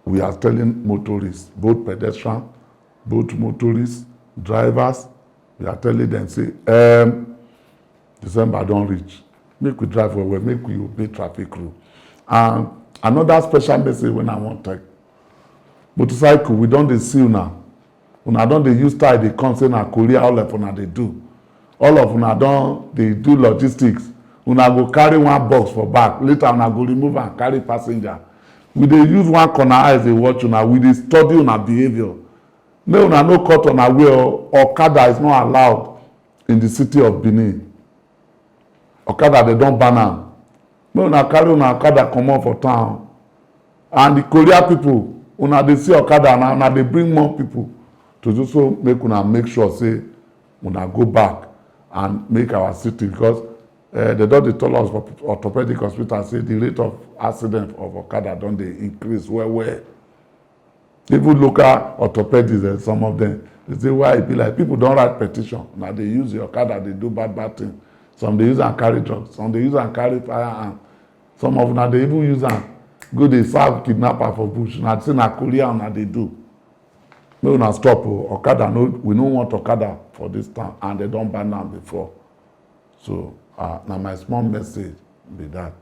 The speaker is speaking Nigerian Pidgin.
we are telling motorists, both pedestrians, both motorists, drivers, we are telling them, say, December don't reach. Make we drive well, make we obey traffic rule. And another special message when I want to take. Motorcycle, we don't dey see una. Una don dey use style dey come say na Korea all of una dey do. All of una don dey do logistics. Una go carry one box for back. Later una go remove and carry passenger. We dey use one corner eyes dey watch una. We dey study una behavior. Make una no cut una way. Okada is not allowed in the city of Benin. Okada they don ban am. Make una carry una Okada comot for town. And the Korea people, una dey see Okada now, una dey bring more people to do so. Make una make sure say una go back and make our city, because they don dey tell us for orthopedic hospital say the rate of accident of Okada don dey increase well. Even local orthopedics, some of them, they say why e be like people don write petition. Now they use the Okada, they do bad thing. Some they use and carry drugs, some they use and carry firearm. Some of them they even use and go dey serve kidnapper for bush. Na say na Korea una dey do. Make una stop Okada. No, we no want Okada for this time, and they don ban am before. So na my small message be that.